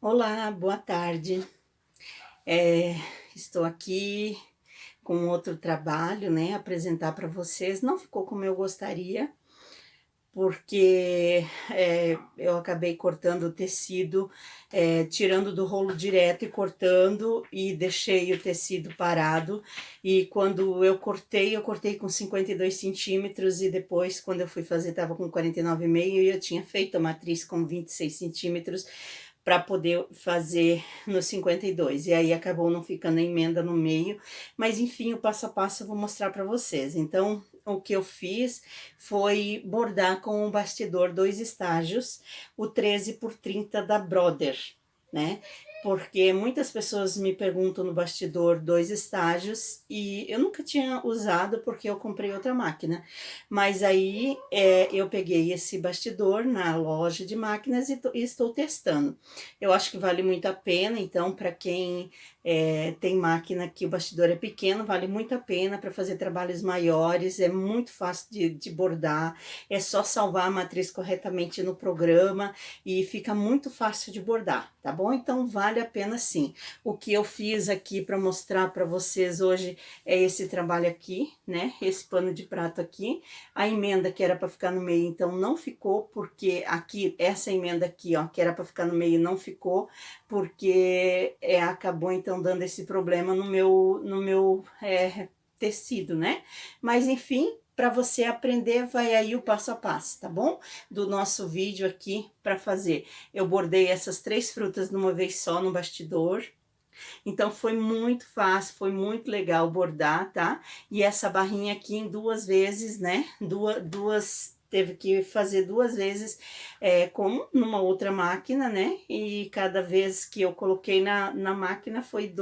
Olá, boa tarde. É, Estou aqui com outro trabalho, né? Apresentar para vocês. Não ficou como eu gostaria, porque eu acabei cortando o tecido, tirando do rolo direto e cortando, e deixei o tecido parado. E quando eu cortei com 52 centímetros, e depois, quando eu fui fazer, estava com 49,5 e eu tinha feito a matriz com 26 centímetros para poder fazer no 52, e aí acabou não ficando a emenda no meio, mas enfim, o passo a passo eu vou mostrar para vocês. Então, o que eu fiz foi bordar com o bastidor 2 estágios, o 13x30 da Brother, né? Porque muitas pessoas me perguntam no bastidor 2 estágios, e eu nunca tinha usado porque eu comprei outra máquina. Mas aí eu peguei esse bastidor na loja de máquinas e estou testando. Eu acho que vale muito a pena, então, para quem tem máquina que o bastidor é pequeno, vale muito a pena para fazer trabalhos maiores, é muito fácil de bordar, é só salvar a matriz corretamente no programa e fica muito fácil de bordar, tá bom? Então, vale a pena sim. O que eu fiz aqui para mostrar para vocês hoje é esse trabalho aqui, né? Esse pano de prato aqui. A emenda que era para ficar no meio, então não ficou, porque aqui, essa emenda aqui, ó, que era para ficar no meio, não ficou, porque acabou então dando esse problema no meu tecido, né? Mas enfim, para você aprender, vai aí o passo a passo, tá bom? Do nosso vídeo aqui para fazer. Eu bordei essas 3 frutas de uma vez só no bastidor. Então, foi muito fácil, foi muito legal bordar, tá? E essa barrinha aqui em 2 vezes, né? Teve que fazer 2 vezes, como numa outra máquina, né? E cada vez que eu coloquei na máquina foi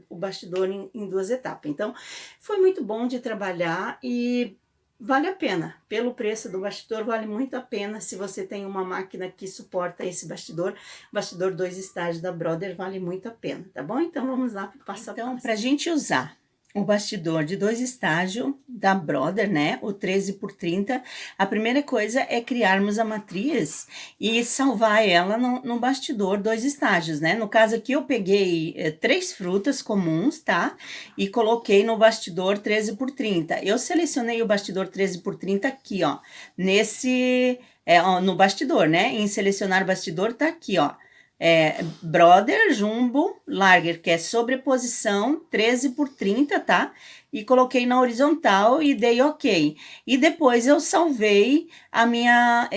o bastidor em 2 etapas. Então, foi muito bom de trabalhar e vale a pena. Pelo preço do bastidor, vale muito a pena. Se você tem uma máquina que suporta esse bastidor 2 estágios da Brother, vale muito a pena, tá bom? Então, vamos lá para o passo a passo. Então, para a gente usar o bastidor de 2 estágios da Brother, né, o 13x30, a primeira coisa é criarmos a matriz e salvar ela no bastidor 2 estágios, né? No caso aqui eu peguei 3 frutas comuns, tá? E coloquei no bastidor 13x30. Eu selecionei o bastidor 13x30 aqui, ó, no bastidor, né? Em selecionar bastidor tá aqui, ó. Brother Jumbo Larger, que é sobreposição 13x30, tá? E coloquei na horizontal e dei ok. E depois eu salvei a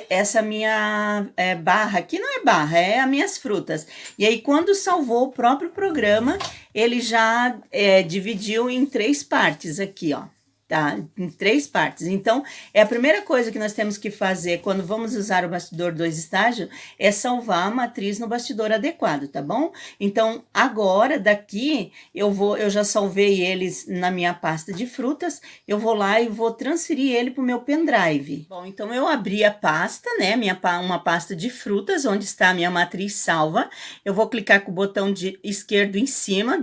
essa minha barra, que não é barra, é as minhas frutas. E aí, quando salvou o próprio programa, ele já dividiu em 3 partes aqui, ó. Tá? Em 3 partes. Então, a primeira coisa que nós temos que fazer quando vamos usar o bastidor 2 estágios é salvar a matriz no bastidor adequado, tá bom? Então, agora, daqui, eu já salvei eles na minha pasta de frutas, eu vou lá e vou transferir ele para o meu pendrive. Bom, então eu abri a pasta, né, uma pasta de frutas, onde está a minha matriz salva. Eu vou clicar com o botão esquerdo em cima,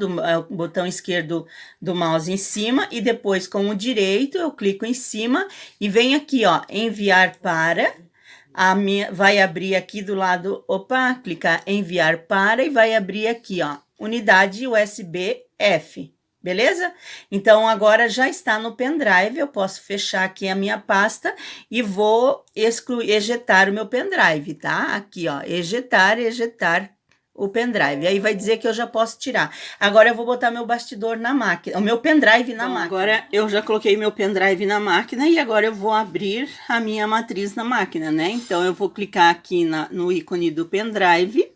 botão esquerdo do mouse em cima, e depois com o direito eu clico em cima e venho aqui, ó, enviar para. Vai abrir aqui do lado, clicar enviar para, e vai abrir aqui, ó, unidade USB F, beleza? Então, agora já está no pendrive, eu posso fechar aqui a minha pasta e vou ejetar o meu pendrive, tá? Aqui, ó, ejetar o pendrive. Aí vai dizer que eu já posso tirar. Agora eu vou botar meu bastidor na máquina, o meu pendrive na máquina. Agora eu já coloquei meu pendrive na máquina e agora eu vou abrir a minha matriz na máquina, né? Então eu vou clicar aqui no ícone do pendrive.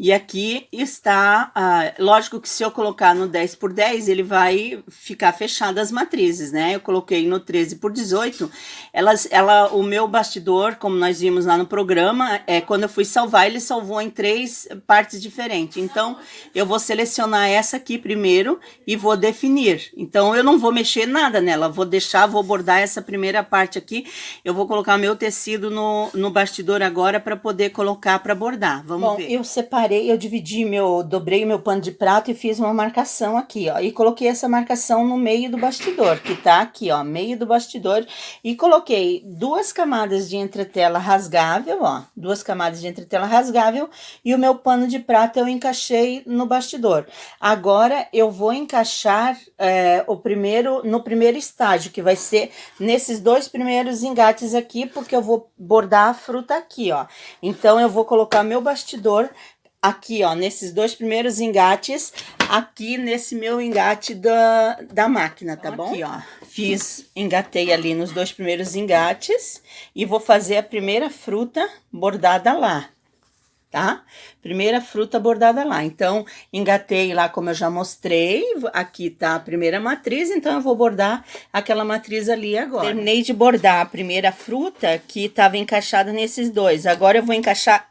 E aqui está, lógico que se eu colocar no 10x10, ele vai ficar fechado as matrizes, né? Eu coloquei no 13x18, o meu bastidor, como nós vimos lá no programa, quando eu fui salvar, ele salvou em 3 partes diferentes. Então, eu vou selecionar essa aqui primeiro e vou definir. Então, eu não vou mexer nada nela, vou bordar essa primeira parte aqui. Eu vou colocar meu tecido no bastidor agora para poder colocar para bordar. Vamos ver. Eu separei separei, eu dobrei meu pano de prato e fiz uma marcação aqui, ó. E coloquei essa marcação no meio do bastidor, que tá aqui, ó, meio do bastidor. E coloquei 2 camadas de entretela rasgável, ó, 2 camadas de entretela rasgável. E o meu pano de prato eu encaixei no bastidor. Agora eu vou encaixar no primeiro estágio, que vai ser nesses 2 primeiros engates aqui, porque eu vou bordar a fruta aqui, ó. Então eu vou colocar meu bastidor aqui, ó, nesses 2 primeiros engates, aqui nesse meu engate da máquina, tá bom? Aqui, ó, engatei ali nos 2 primeiros engates e vou fazer a primeira fruta bordada lá, tá? Primeira fruta bordada lá. Então, engatei lá como eu já mostrei, aqui tá a primeira matriz, então eu vou bordar aquela matriz ali agora. Terminei de bordar a primeira fruta que tava encaixada nesses 2. Agora eu vou encaixar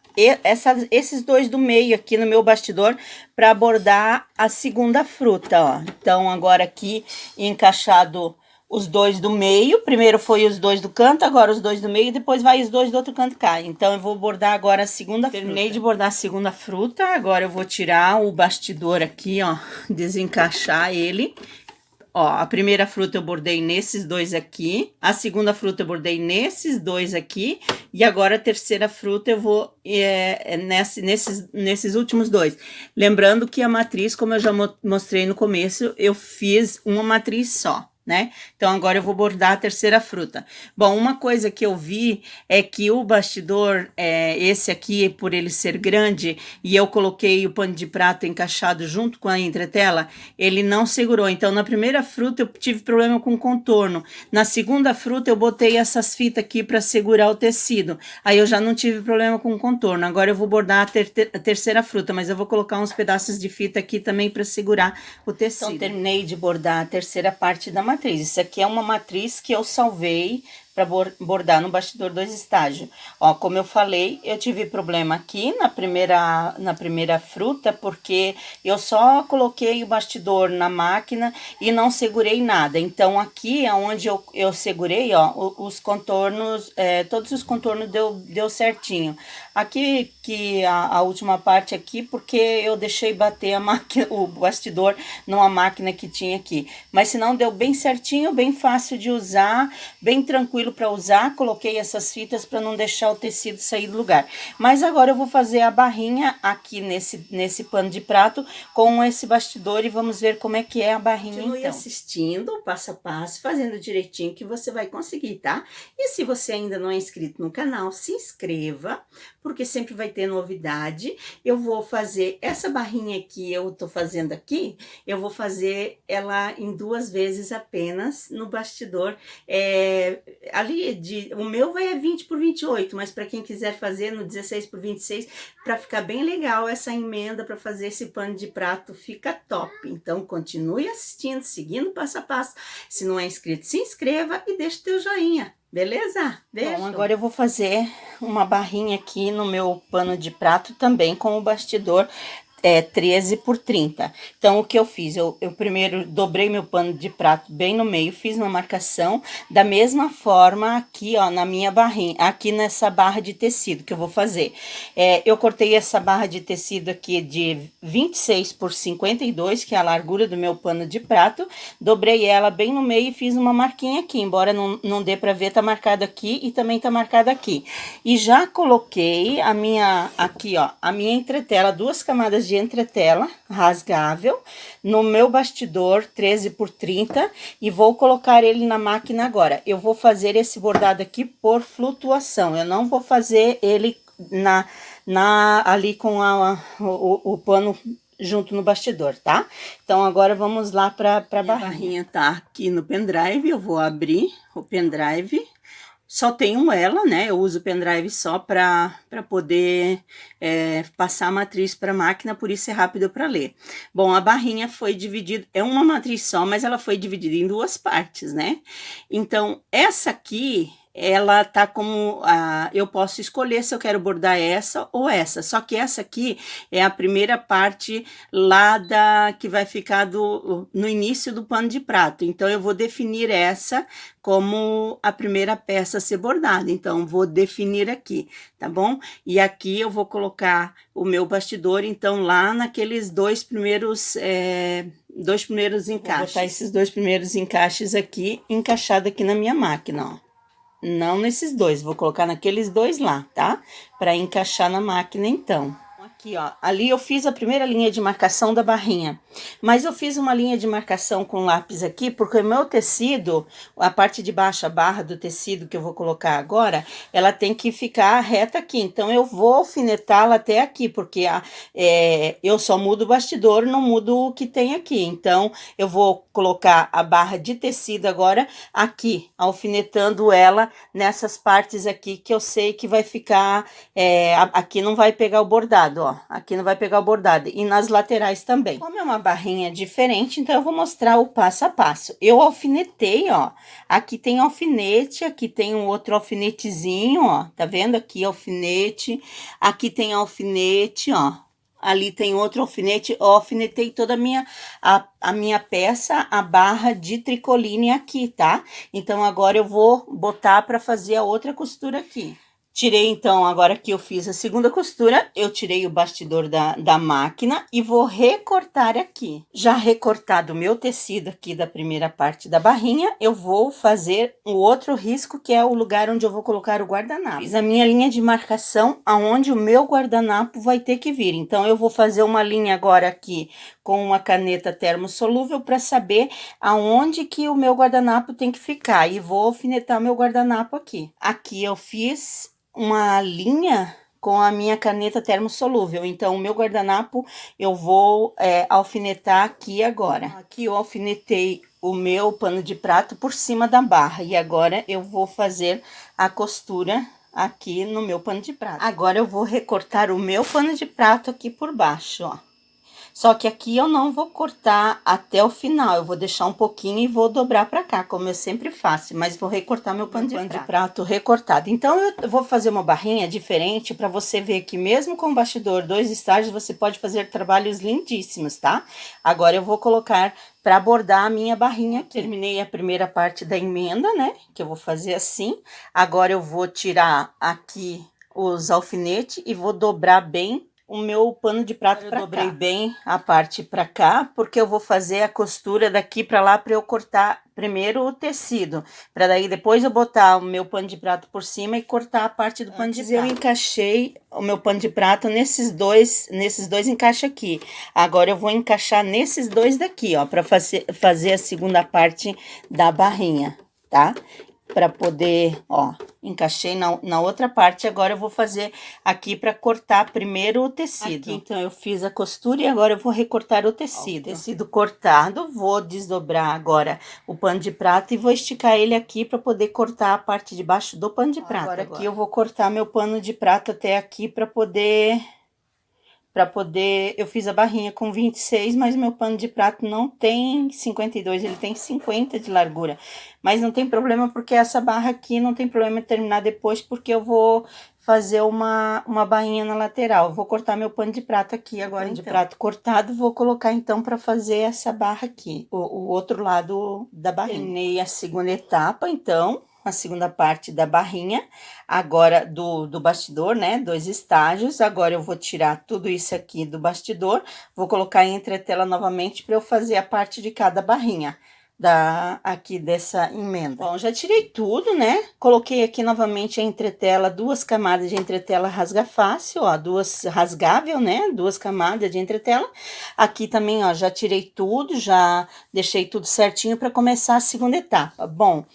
esses 2 do meio aqui no meu bastidor para bordar a segunda fruta, ó. Então, agora aqui encaixado os 2 do meio, primeiro foi os 2 do canto, agora os 2 do meio, depois vai os 2 do outro canto cá. Então, eu vou bordar agora a segunda fruta. Terminei de bordar a segunda fruta, agora eu vou tirar o bastidor aqui, ó, desencaixar ele. Ó, a primeira fruta eu bordei nesses 2 aqui, a segunda fruta eu bordei nesses 2 aqui, e agora a terceira fruta eu vou nesses últimos 2. Lembrando que a matriz, como eu já mostrei no começo, eu fiz uma matriz só, né? Então, agora eu vou bordar a terceira fruta. Bom, uma coisa que eu vi é que o bastidor, esse aqui, por ele ser grande, e eu coloquei o pano de prato encaixado junto com a entretela, ele não segurou. Então, na primeira fruta eu tive problema com contorno. Na segunda fruta eu botei essas fitas aqui para segurar o tecido. Aí eu já não tive problema com contorno. Agora eu vou bordar a terceira fruta, mas eu vou colocar uns pedaços de fita aqui também para segurar o tecido. Então, terminei de bordar a terceira parte da matriz. Isso aqui é uma matriz que eu salvei para bordar no bastidor 2 estágios. Ó, como eu falei, eu tive problema aqui na primeira fruta, porque eu só coloquei o bastidor na máquina e não segurei nada. Então, aqui é onde eu segurei, ó, os contornos, todos os contornos deu certinho. Aqui, que a última parte aqui, porque eu deixei bater o bastidor numa máquina que tinha aqui. Mas se não, deu bem certinho, bem fácil de usar, bem tranquilo para usar. Coloquei essas fitas para não deixar o tecido sair do lugar. Mas agora eu vou fazer a barrinha aqui nesse pano de prato com esse bastidor e vamos ver como é que é a barrinha. Continue então assistindo passo a passo, fazendo direitinho que você vai conseguir, tá? E se você ainda não é inscrito no canal, se inscreva, porque sempre vai ter novidade. Eu vou fazer essa barrinha que eu tô fazendo aqui, eu vou fazer ela em 2 vezes apenas no bastidor. O meu vai 20 por 28, mas para quem quiser fazer no 16 por 26, para ficar bem legal essa emenda, para fazer esse pano de prato, fica top. Então, continue assistindo, seguindo passo a passo. Se não é inscrito, se inscreva e deixe teu joinha. Beleza? Beijo. Bom, agora eu vou fazer uma barrinha aqui no meu pano de prato também com o bastidor 13 por 30. Então, o que eu fiz? Eu primeiro dobrei meu pano de prato bem no meio, fiz uma marcação da mesma forma aqui, ó, na minha barrinha, aqui nessa barra de tecido que eu vou fazer. Eu cortei essa barra de tecido aqui de 26 por 52, que é a largura do meu pano de prato, dobrei ela bem no meio e fiz uma marquinha aqui, embora não dê pra ver, tá marcado aqui e também tá marcado aqui. E já coloquei aqui, ó, a minha entretela, 2 camadas de entretela rasgável no meu bastidor 13 por 30 e vou colocar ele na máquina agora. Eu vou fazer esse bordado aqui por flutuação, eu não vou fazer ele ali com o pano junto no bastidor, tá? Então, agora vamos lá pra barrinha. A barrinha tá aqui no pendrive, eu vou abrir o pendrive. Só tenho ela, né? Eu uso o pendrive só para poder passar a matriz para a máquina, por isso é rápido para ler. Bom, a barrinha foi dividida, é uma matriz só, mas ela foi dividida em 2 partes, né? Então, essa aqui ela tá como, eu posso escolher se eu quero bordar essa ou essa, só que essa aqui é a primeira parte lá que vai ficar no início do pano de prato, então eu vou definir essa como a primeira peça a ser bordada, então vou definir aqui, tá bom? E aqui eu vou colocar o meu bastidor, então lá naqueles dois primeiros encaixes. Vou botar esses dois primeiros encaixes aqui, encaixado aqui na minha máquina, ó. Não nesses dois, vou colocar naqueles dois lá, tá? Para encaixar na máquina, então. Aqui, ó, ali eu fiz a primeira linha de marcação da barrinha, mas eu fiz uma linha de marcação com lápis aqui, porque o meu tecido, a parte de baixo, a barra do tecido que eu vou colocar agora, ela tem que ficar reta aqui, então eu vou alfinetá-la até aqui, porque eu só mudo o bastidor, não mudo o que tem aqui, então eu vou colocar a barra de tecido agora aqui, alfinetando ela nessas partes aqui que eu sei que vai ficar, aqui não vai pegar o bordado, ó, aqui não vai pegar o bordado, e nas laterais também. Como é uma barrinha diferente, então eu vou mostrar o passo a passo. Eu alfinetei, ó, aqui tem alfinete, aqui tem um outro alfinetezinho, ó, tá vendo? Aqui alfinete, aqui tem alfinete, ó, ali tem outro alfinete, eu alfinetei toda a minha peça, a barra de tricoline aqui, tá? Então, agora eu vou botar para fazer a outra costura aqui. Tirei, então, agora que eu fiz a segunda costura, eu tirei o bastidor da máquina e vou recortar aqui. Já recortado o meu tecido aqui da primeira parte da barrinha, eu vou fazer o outro risco, que é o lugar onde eu vou colocar o guardanapo. Fiz a minha linha de marcação, aonde o meu guardanapo vai ter que vir. Então, eu vou fazer uma linha agora aqui com uma caneta termosolúvel para saber aonde que o meu guardanapo tem que ficar. E vou alfinetar meu guardanapo aqui. Aqui eu fiz uma linha com a minha caneta termosolúvel, então o meu guardanapo eu vou alfinetar aqui agora. Aqui eu alfinetei o meu pano de prato por cima da barra e agora eu vou fazer a costura aqui no meu pano de prato. Agora eu vou recortar o meu pano de prato aqui por baixo, ó. Só que aqui eu não vou cortar até o final, eu vou deixar um pouquinho e vou dobrar pra cá, como eu sempre faço, mas vou recortar meu pano de prato recortado. Então, eu vou fazer uma barrinha diferente pra você ver que mesmo com o bastidor 2 estágios, você pode fazer trabalhos lindíssimos, tá? Agora eu vou colocar pra bordar a minha barrinha aqui. Terminei a primeira parte da emenda, né? Que eu vou fazer assim. Agora eu vou tirar aqui os alfinetes e vou dobrar bem o meu pano de prato para cá. Eu dobrei bem a parte para cá, porque eu vou fazer a costura daqui para lá para eu cortar primeiro o tecido, para daí depois eu botar o meu pano de prato por cima e cortar a parte do pano de prato. Eu encaixei o meu pano de prato nesses dois encaixes aqui. Agora eu vou encaixar nesses dois daqui, ó, para fazer a segunda parte da barrinha, tá? Para poder, ó, encaixei na outra parte, agora eu vou fazer aqui para cortar primeiro o tecido. Aqui, então, eu fiz a costura e agora eu vou recortar o tecido. Ó, o tecido cortado, vou desdobrar agora o pano de prato e vou esticar ele aqui para poder cortar a parte de baixo do pano de prato. Agora aqui eu vou cortar meu pano de prato até aqui para poder... eu fiz a barrinha com 26, mas meu pano de prato não tem 52, ele tem 50 de largura. Mas não tem problema, porque essa barra aqui não tem problema terminar depois, porque eu vou fazer uma barrinha na lateral. Vou cortar meu pano de prato aqui agora, então. De prato cortado, vou colocar então para fazer essa barra aqui, o outro lado da barrinha. Terminei a segunda etapa, então... a segunda parte da barrinha, agora do bastidor, né, 2 estágios. Agora eu vou tirar tudo isso aqui do bastidor, vou colocar em entretela novamente para eu fazer a parte de cada barrinha aqui dessa emenda. Bom, já tirei tudo, né, coloquei aqui novamente a entretela, 2 camadas de entretela rasga fácil, ó, 2 rasgável, né, 2 camadas de entretela. Aqui também, ó, já tirei tudo, já deixei tudo certinho para começar a segunda etapa. Bom,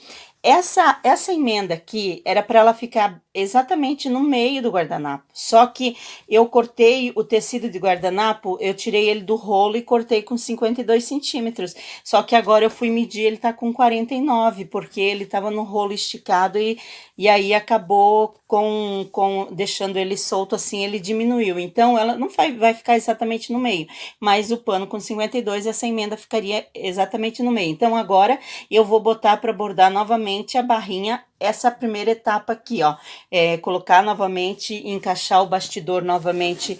essa emenda aqui era para ela ficar exatamente no meio do guardanapo, só que eu cortei o tecido de guardanapo, eu tirei ele do rolo e cortei com 52 centímetros, só que agora eu fui medir, ele tá com 49, porque ele tava no rolo esticado e aí acabou deixando ele solto assim, ele diminuiu, então ela não vai ficar exatamente no meio, mas o pano com 52, essa emenda ficaria exatamente no meio. Então agora eu vou botar para bordar novamente a barrinha essa primeira etapa aqui, ó, colocar novamente, encaixar o bastidor novamente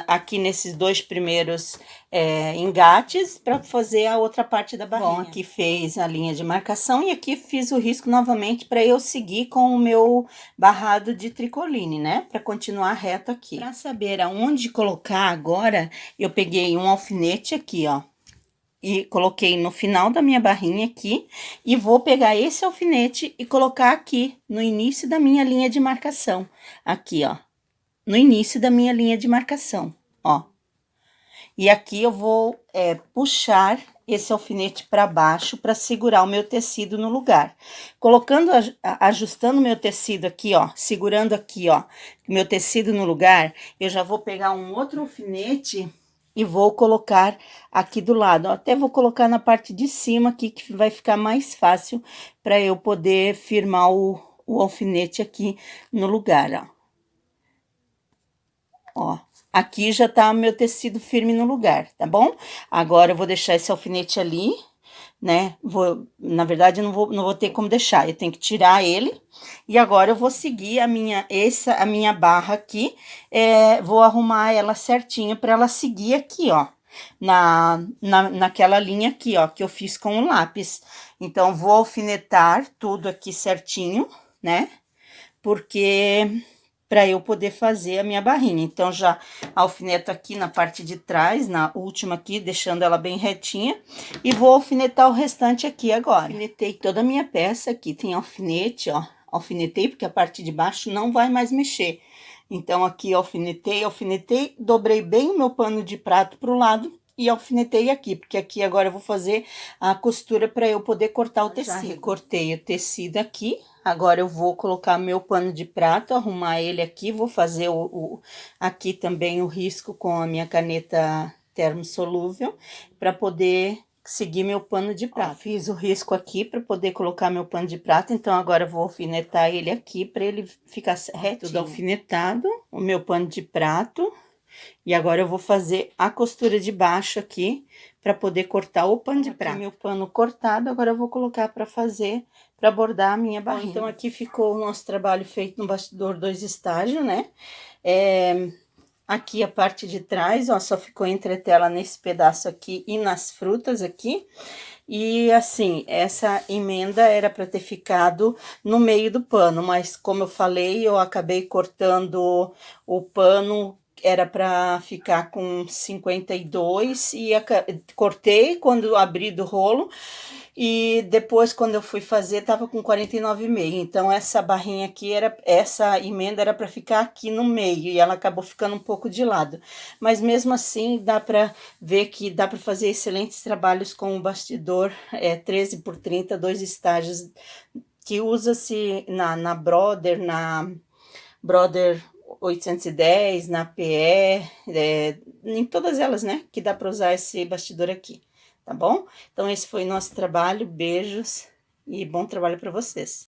aqui nesses 2 primeiros engates para fazer a outra parte da barrinha. Bom, aqui fez a linha de marcação e aqui fiz o risco novamente para eu seguir com o meu barrado de tricoline, né? Para continuar reto aqui. Para saber aonde colocar agora, eu peguei um alfinete aqui, ó, e coloquei no final da minha barrinha aqui, e vou pegar esse alfinete e colocar aqui no início da minha linha de marcação, aqui, ó, no início da minha linha de marcação, ó. E aqui eu vou puxar esse alfinete para baixo para segurar o meu tecido no lugar. Colocando, ajustando o meu tecido aqui, ó, segurando aqui, ó, meu tecido no lugar, eu já vou pegar um outro alfinete e vou colocar aqui do lado. Até vou colocar na parte de cima aqui, que vai ficar mais fácil para eu poder firmar o alfinete aqui no lugar, ó. Ó, aqui já tá meu tecido firme no lugar, tá bom? Agora eu vou deixar esse alfinete ali, né? Na verdade, eu não vou ter como deixar, eu tenho que tirar ele. E agora eu vou seguir a minha barra aqui, vou arrumar ela certinho para ela seguir aqui, ó, naquela linha aqui, ó, que eu fiz com o lápis. Então, vou alfinetar tudo aqui certinho, né? Porque para eu poder fazer a minha barrinha. Então, já alfineto aqui na parte de trás, na última aqui, deixando ela bem retinha, e vou alfinetar o restante aqui agora. Alfinetei toda a minha peça aqui, tem alfinete, ó, alfinetei porque a parte de baixo não vai mais mexer. Então, aqui alfinetei, dobrei bem o meu pano de prato pro lado e alfinetei aqui, porque aqui agora eu vou fazer a costura para eu poder cortar o tecido. Já recortei o tecido aqui. Agora eu vou colocar meu pano de prato, arrumar ele aqui, vou fazer aqui também o risco com a minha caneta termosolúvel, para poder seguir meu pano de prato. Ó, fiz o risco aqui para poder colocar meu pano de prato, então agora eu vou alfinetar ele aqui, para ele ficar reto. Tudo alfinetado, o meu pano de prato, e agora eu vou fazer a costura de baixo aqui, para poder cortar o pano de prato. Meu pano cortado, agora eu vou colocar para fazer, para bordar a minha barrinha. Então, aqui ficou o nosso trabalho feito no bastidor 2 estágios, né? Aqui a parte de trás, ó, só ficou entretela nesse pedaço aqui e nas frutas aqui. E assim, essa emenda era para ter ficado no meio do pano, mas como eu falei, eu acabei cortando o pano, era para ficar com 52 e cortei quando abri do rolo, e depois quando eu fui fazer tava com 49,5. Então essa barrinha aqui essa emenda era para ficar aqui no meio e ela acabou ficando um pouco de lado. Mas mesmo assim dá para ver que dá para fazer excelentes trabalhos com o bastidor 13 por 30, 2 estágios, que usa-se na Brother 810, na PE, em todas elas, né? Que dá para usar esse bastidor aqui, tá bom? Então, esse foi nosso trabalho, beijos e bom trabalho para vocês.